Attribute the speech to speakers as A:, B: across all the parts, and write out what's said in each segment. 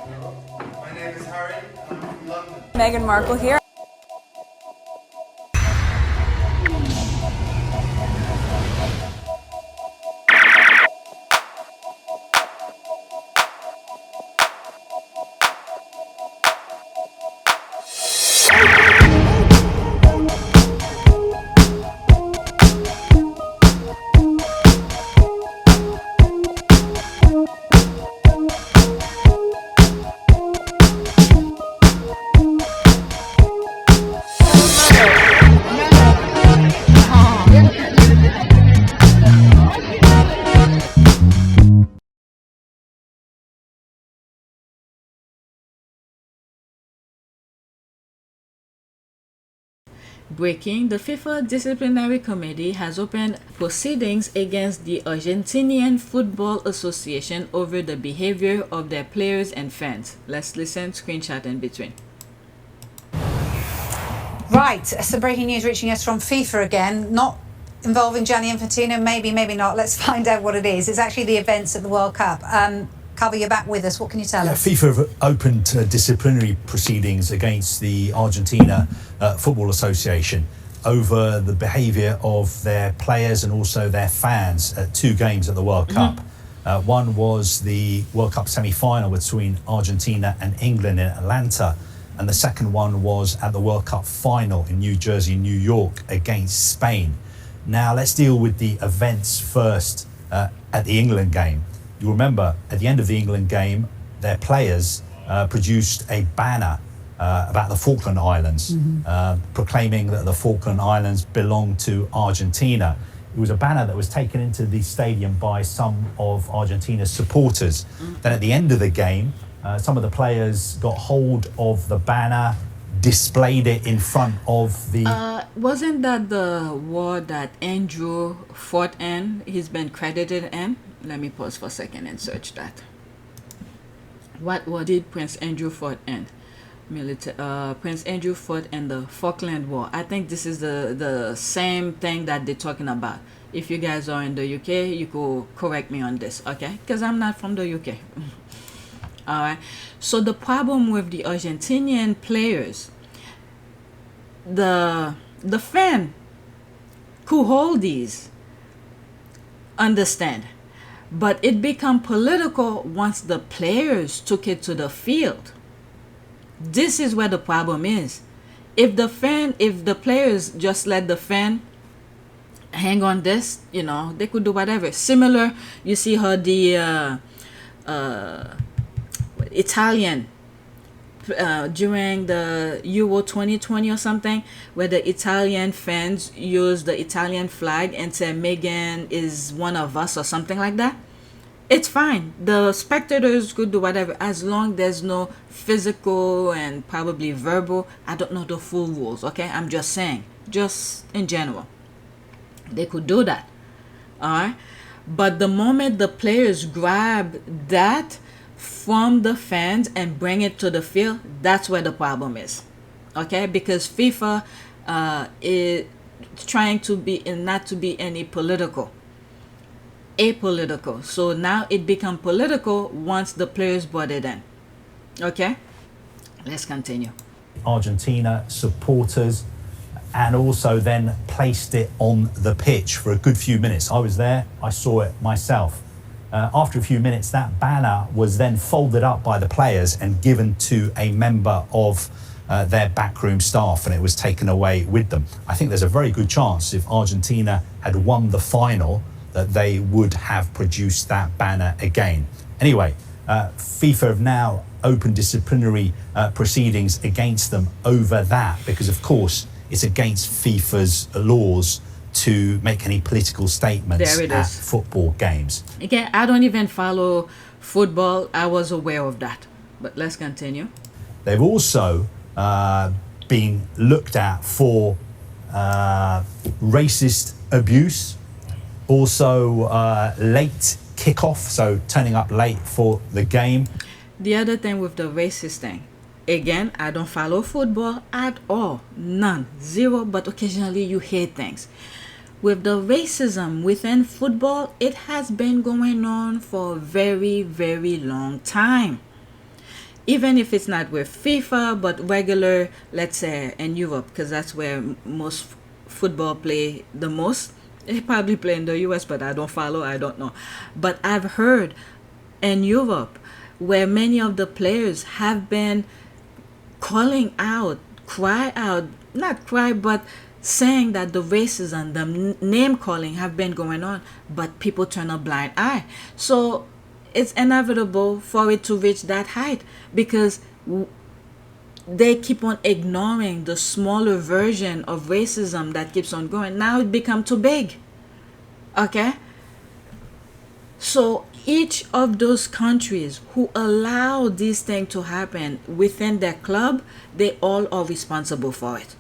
A: My name is Harry, and I'm from London.
B: Meghan Markle here.
C: Breaking, the FIFA Disciplinary Committee has opened proceedings against the Argentinian Football Association over the behavior of their players and fans. Let's listen, screenshot in between.
D: Right, some breaking news reaching us from FIFA again, not involving Gianni Infantino, maybe not. Let's find out what it is. It's actually the events at the World Cup. Cover, you're back with us. What can you tell us?
E: FIFA have opened disciplinary proceedings against the Argentina Football Association over the behaviour of their players and also their fans at two games at the World Cup. One was the World Cup semi-final between Argentina and England in Atlanta, and the second one was at the World Cup final in New Jersey, New York against Spain. Now let's deal with the events first at the England game. You remember, at the end of the England game, their players produced a banner about the Falkland Islands, proclaiming that the Falkland Islands belong to Argentina. It was a banner that was taken into the stadium by some of Argentina's supporters. Then at the end of the game, some of the players got hold of the banner, displayed it in front of the...
C: Wasn't that the war that Andrew fought in? He's been credited in? Let me pause for a second and search that. What war did Prince Andrew fought in? Prince Andrew fought in the Falkland War. I think this is the same thing that they're talking about. If you guys are in the UK, you could correct me on this, okay? Because I'm not from the UK. All right. So the problem with the Argentinian players, the fan who hold these understand. But it became political once the players took it to the field. This is where the problem is. If the players just let the fan hang on this, you know, they could do whatever. Similar, you see how the Italian during the Euro 2020 or something, where the Italian fans use the Italian flag and say Meghan is one of us or something like that. It's fine. The spectators could do whatever as long there's no physical and probably verbal. I don't know the full rules, okay? I'm just saying, just in general, they could do that. All right. But the moment the players grab that from the fans and bring it to the field, that's where the problem is, okay? Because FIFA is trying to be not to be any apolitical. So now it become political once the players brought it in. Okay, let's continue.
E: Argentina supporters, and also then placed it on the pitch for a good few minutes. I was there, I saw it myself. After a few minutes, that banner was then folded up by the players and given to a member of their backroom staff, and it was taken away with them. I think there's a very good chance if Argentina had won the final that they would have produced that banner again. Anyway, FIFA have now opened disciplinary proceedings against them over that, because of course it's against FIFA's laws to make any political statements at football games.
C: Okay, I don't even follow football. I was aware of that, but let's continue.
E: They've also been looked at for racist abuse, also late kickoff, so turning up late for the game.
C: The other thing with the racist thing, again, I don't follow football at all, none, zero, but occasionally you hear things. With the racism within football, it has been going on for a very, very long time. even if it's not with FIFA, but regular, let's say in Europe, because that's where most football play the most. They probably play in the US, but I don't follow, I don't know. But I've heard in Europe where many of the players have been calling out, not cry, but saying that the racism, the name calling have been going on, but people turn a blind eye. So it's inevitable for it to reach that height because they keep on ignoring the smaller version of racism that keeps on going. Now it become too big. Okay? So each of those countries who allow this thing to happen within their club, they all are responsible for it.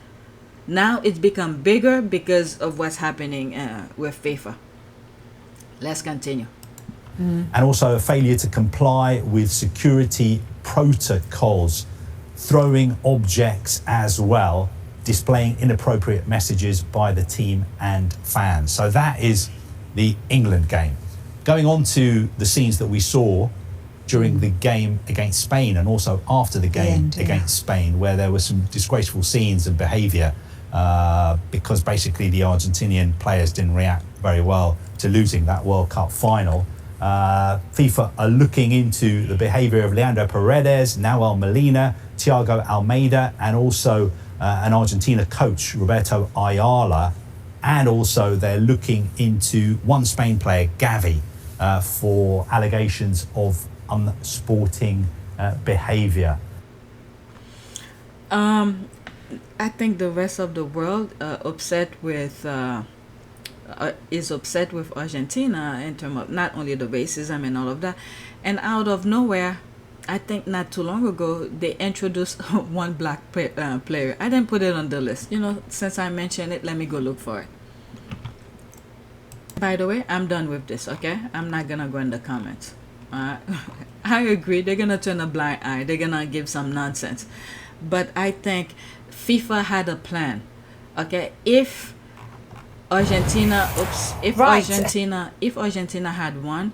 C: Now it's become bigger because of what's happening with FIFA. Let's continue.
E: And also a failure to comply with security protocols, throwing objects as well, displaying inappropriate messages by the team and fans. So that is the England game. Going on to the scenes that we saw during the game against Spain and also after the game against Spain, where there were some disgraceful scenes and behaviour because basically the Argentinian players didn't react very well to losing that World Cup final. FIFA are looking into the behaviour of Leandro Paredes, Nahuel Molina, Thiago Almeida, and also an Argentina coach, Roberto Ayala. And also they're looking into one Spain player, Gavi, for allegations of unsporting behaviour.
C: I think the rest of the world is upset with Argentina in terms of not only the racism and all of that. And out of nowhere, I think not too long ago, they introduced one black player. I didn't put it on the list. You know, since I mentioned it, let me go look for it. By the way, I'm done with this, okay? I'm not going to go in the comments. I agree. They're going to turn a blind eye. They're going to give some nonsense. But I think FIFA had a plan, okay? If Argentina had won,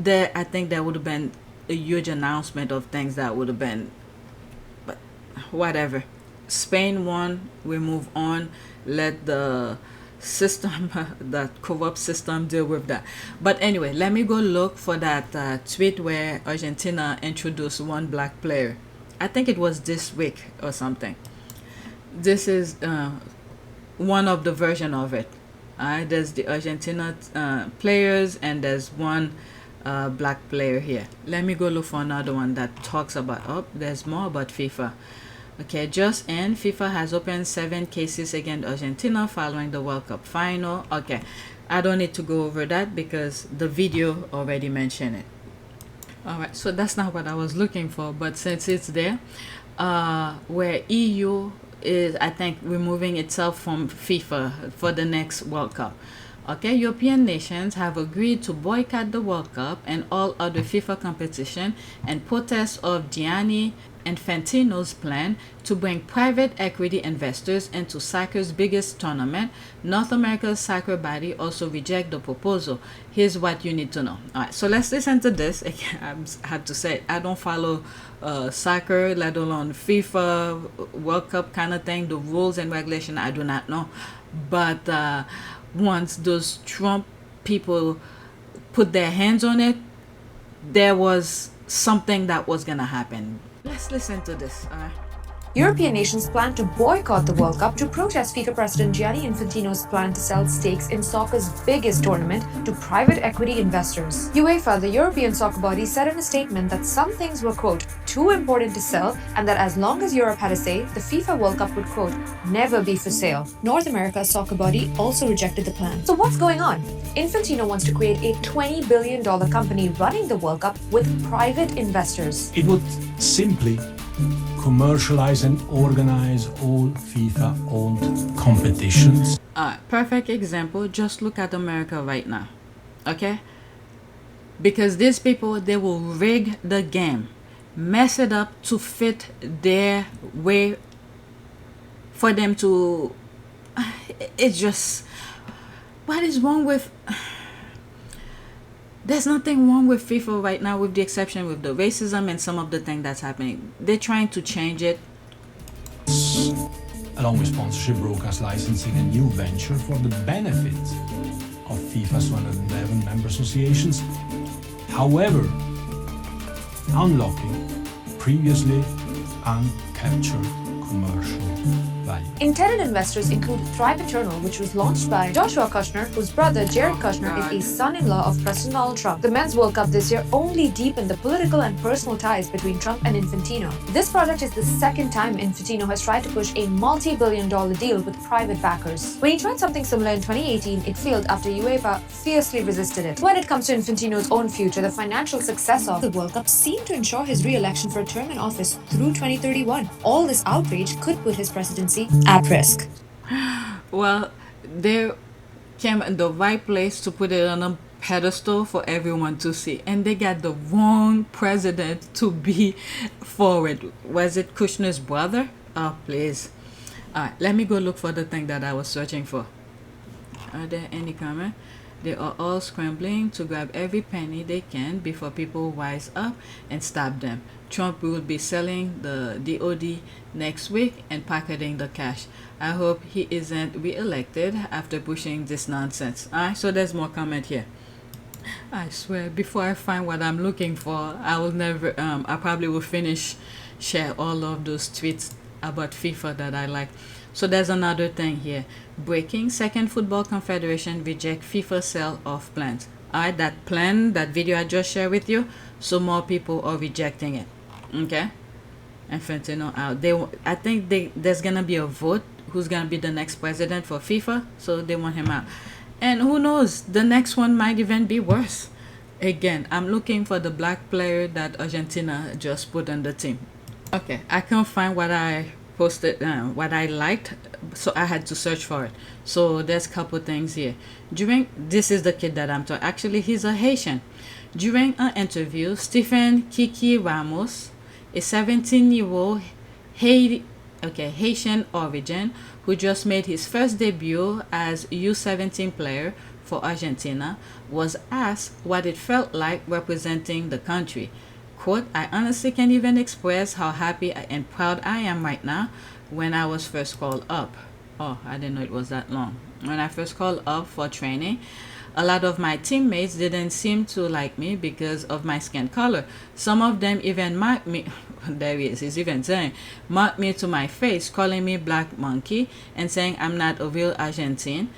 C: I think there would have been a huge announcement of things that would have been, but whatever. Spain won, we move on, let the system, that corrupt system, deal with that. But anyway, let me go look for that tweet where Argentina introduced one black player. I think it was this week or something. This is one of the version of it. There's the Argentina players and there's one black player here. Let me go look for another one that talks about, there's more about FIFA. Okay, just in, FIFA has opened 7 cases against Argentina following the World Cup final. Okay, I don't need to go over that because the video already mentioned it. Alright, so that's not what I was looking for, but since it's there, where EU is, I think, removing itself from FIFA for the next World Cup. Okay, European nations have agreed to boycott the World Cup and all other FIFA competition and protest of Gianni Infantino's plan to bring private equity investors into soccer's biggest tournament. North America's soccer body also reject the proposal. Here's what you need to know. All right, so let's listen to this. I have to say, I don't follow soccer, let alone FIFA, World Cup kind of thing. The rules and regulation, I do not know. But once those Trump people put their hands on it, there was something that was going to happen. Let's listen to this.
B: European nations plan to boycott the World Cup to protest FIFA President Gianni Infantino's plan to sell stakes in soccer's biggest tournament to private equity investors. UEFA, the European soccer body, said in a statement that some things were, quote, too important to sell, and that as long as Europe had a say, the FIFA World Cup would, quote, never be for sale. North America's soccer body also rejected the plan. So what's going on? Infantino wants to create a $20 billion company running the World Cup with private investors.
F: It would simply commercialize and organize all FIFA-owned competitions.
C: Perfect example. Just look at America right now, okay? Because these people, they will rig the game, mess it up to fit their way for them to... It's just... What is wrong with... There's nothing wrong with FIFA right now, with the exception with the racism and some of the things that's happening. They're trying to change it.
F: Along with sponsorship, broadcast licensing, a new venture for the benefit of FIFA's 111 member associations. However, unlocking previously uncaptured commercial value.
B: Intended investors include Thrive Eternal, which was launched by Joshua Kushner, whose brother Jared Kushner is a son-in-law of President Donald Trump. The Men's World Cup this year only deepened the political and personal ties between Trump and Infantino. This project is the second time Infantino has tried to push a multi-billion-dollar deal with private backers. When he tried something similar in 2018, it failed after UEFA fiercely resisted it. When it comes to Infantino's own future, the financial success of the World Cup seemed to ensure his re-election for a term in office through 2031. All this outrage could put his presidency at risk.
C: Well, they came in the right place to put it on a pedestal for everyone to see, and they got the wrong president to be forward. Was it Kushner's brother? Oh, please. Alright, let me go look for the thing that I was searching for. Are there any comment? They are all scrambling to grab every penny they can before people wise up and stop them. Trump will be selling the DOD next week and pocketing the cash. I hope he isn't re-elected after pushing this nonsense. Alright, so there's more comment here. I swear, before I find what I'm looking for, I will never, I probably will share all of those tweets about FIFA that I like. So there's another thing here. Breaking, Second Football Confederation reject FIFA sell-off plans. Alright, that plan, that video I just shared with you, so more people are rejecting it. Okay? Infantino out. I think there's gonna be a vote who's gonna be the next president for FIFA, so they want him out. And who knows, the next one might even be worse. Again, I'm looking for the black player that Argentina just put on the team. Okay, I can't find what I posted, what I liked, so I had to search for it. So there's a couple things here. This is the kid that I'm talking. Actually, he's a Haitian. During an interview, Stephen Kiki Ramos, a 17-year-old Haitian origin who just made his first debut as U17 player for Argentina, was asked what it felt like representing the country. Quote, I honestly can't even express how happy and proud I am right now when I was first called up. Oh, I didn't know it was that long. When I first called up for training, a lot of my teammates didn't seem to like me because of my skin color. Some of them even mocked me. There he is, he's even saying, mocked me to my face, calling me black monkey and saying I'm not a real Argentine.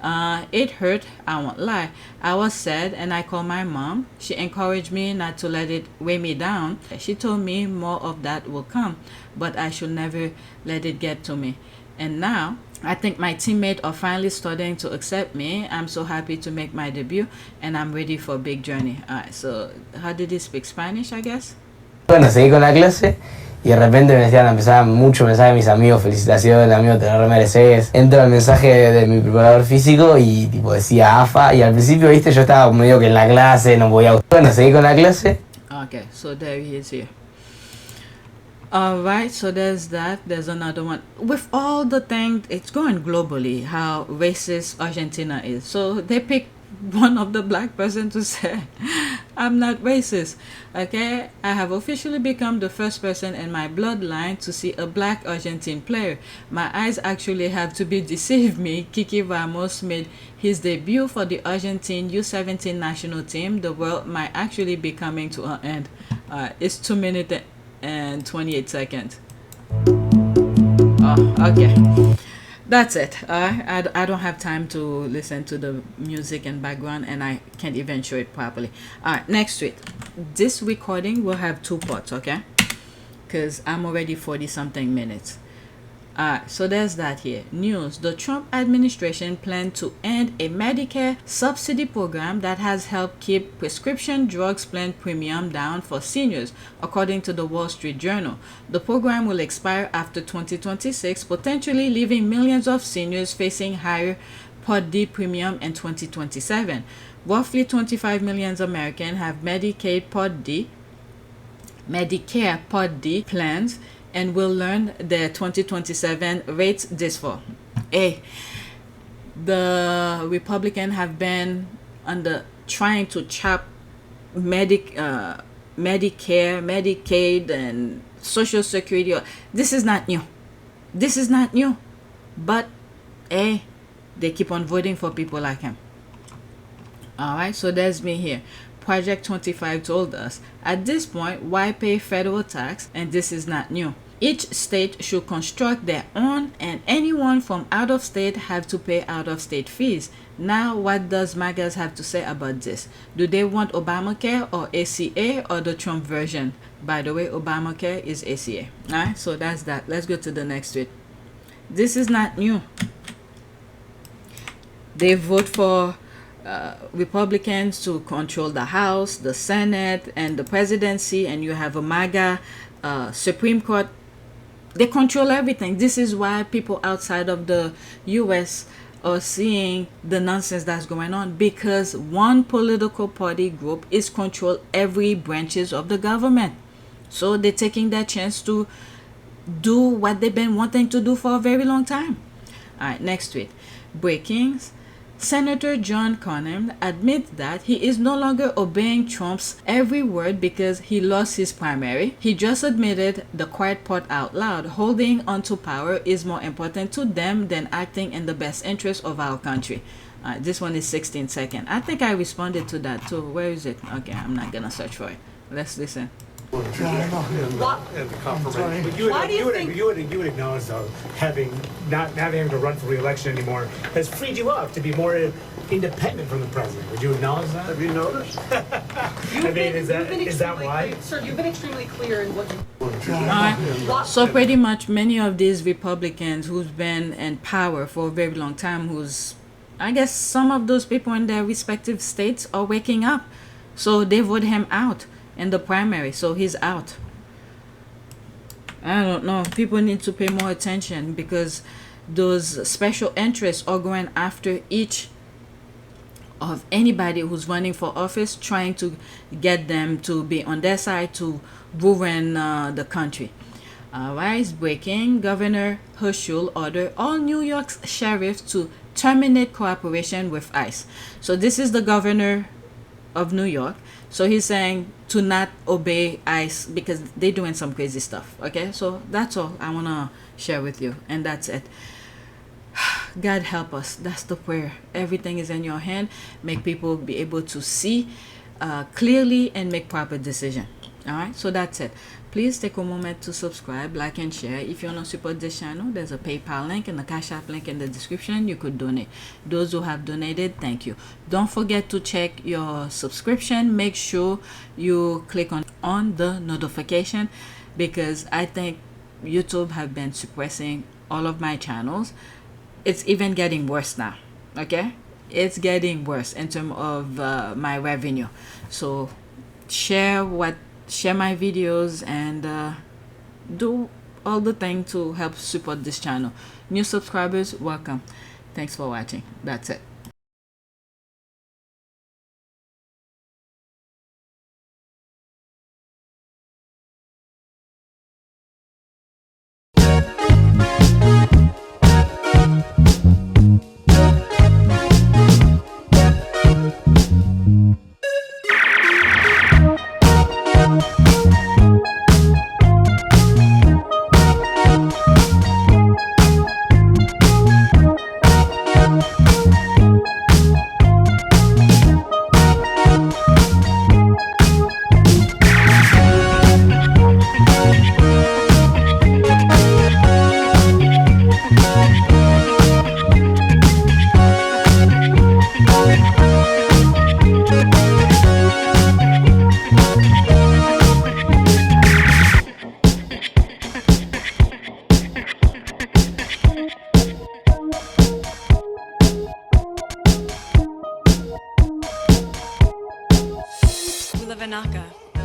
C: It hurt, I won't lie. I was sad and I called my mom. She encouraged me not to let it weigh me down. She told me more of that will come, but I should never let it get to me. And now, I think my teammates are finally starting to accept me. I'm so happy to make my debut and I'm ready for a big journey. Alright, so how did he speak Spanish, I guess?
G: Bueno, seguí con la clase y de repente empezaban muchos mensajes de mis amigos, felicitaciones, amigo, te lo remereces. Entro al mensaje de mi preparador físico y tipo decía AFA, y al principio, viste, yo estaba medio que en la clase, no podía. Bueno, seguí con la clase.
C: Okay, so there he is here. Alright, so there's that. There's another one. With all the things, it's going globally, how racist Argentina is. So they picked one of the black person to say, I'm not racist. Okay, I have officially become the first person in my bloodline to see a black Argentine player. My eyes actually have to be deceived me. Kiki Ramos made his debut for the Argentine U17 national team. The world might actually be coming to an end. It's 2 minutes and 28 seconds. Oh, okay. That's it. I don't have time to listen to the music and background, and I can't even show it properly. Alright, next tweet. This recording will have 2 parts, okay? Because I'm already 40-something minutes. So there's that here. News. The Trump administration planned to end a Medicare subsidy program that has helped keep prescription drugs plan premium down for seniors, according to the Wall Street Journal. The program will expire after 2026, potentially leaving millions of seniors facing higher Part D premium in 2027. Roughly 25 million Americans have Medicare Part D plans and will learn their 2027 rates this fall. The Republicans have been on the trying to chop Medicare, Medicaid, and Social Security. This is not new. This is not new. But, hey, they keep on voting for people like him. Alright, so there's me here. Project 25 told us, at this point, why pay federal tax? And this is not new. Each state should construct their own, and anyone from out of state have to pay out of state fees. Now, what does MAGAs have to say about this? Do they want Obamacare or ACA or the Trump version? By the way, Obamacare is ACA. Alright, so that's that. Let's go to the next tweet. This is not new. They vote for Republicans to control the House, the Senate, and the presidency, and you have a MAGA Supreme Court. They control everything. This is why people outside of the US are seeing the nonsense that's going on, because one political party group is control every branches of the government. So they're taking that chance to do what they've been wanting to do for a very long time. All right, next tweet. Breakings. Senator John Cornyn admits that he is no longer obeying Trump's every word because he lost his primary. He just admitted the quiet part out loud. Holding onto power is more important to them than acting in the best interest of our country. This one is 16 seconds. I think I responded to that too. Where is it? Okay, I'm not gonna search for it. Let's listen.
H: And the confirmation. But you would acknowledge, though, not having to run for re-election anymore has freed you up to be more independent from the president. Would you acknowledge that?
A: Have you noticed?
H: Is that why?
I: Sir, you've been extremely clear in what you...
C: So pretty much many of these Republicans who's been in power for a very long time, I guess some of those people in their respective states are waking up. So they vote him out in the primary, so he's out. I don't know. People need to pay more attention, because those special interests are going after each of anybody who's running for office, trying to get them to be on their side to ruin the country. Rise breaking. Governor Hochul ordered all New York sheriffs to terminate cooperation with ICE. So this is the governor of New York. So he's saying to not obey ICE because they're doing some crazy stuff. Okay, so that's all I want to share with you, and that's it. God help us. That's the prayer. Everything is in your hand. Make people be able to see clearly and make proper decision. All right, so that's it. Please take a moment to subscribe, like, and share. If you want to support this channel, there's a PayPal link and the Cash App link in the description. You could donate. Those who have donated, thank you. Don't forget to check your subscription. Make sure you click on the notification, because I think YouTube have been suppressing all of my channels. It's even getting worse now. Okay, it's getting worse in terms of my revenue. So share my videos and do all the things to help support this channel. New subscribers, welcome. Thanks for watching. That's it.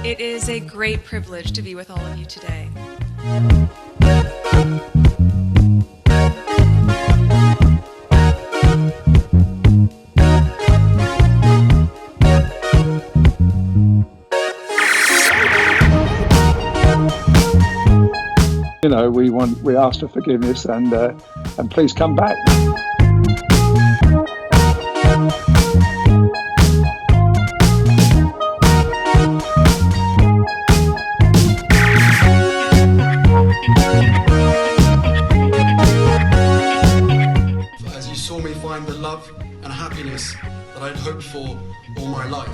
J: It is a great privilege to be with all of you today.
K: You know, we ask for forgiveness and please come back.
A: hoped for all my life.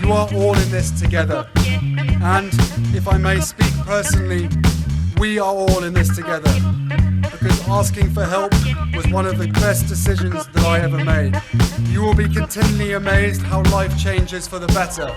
A: You are all in this together, and if I may speak personally, we are all in this together, because asking for help was one of the best decisions that I ever made. You will be continually amazed how life changes for the better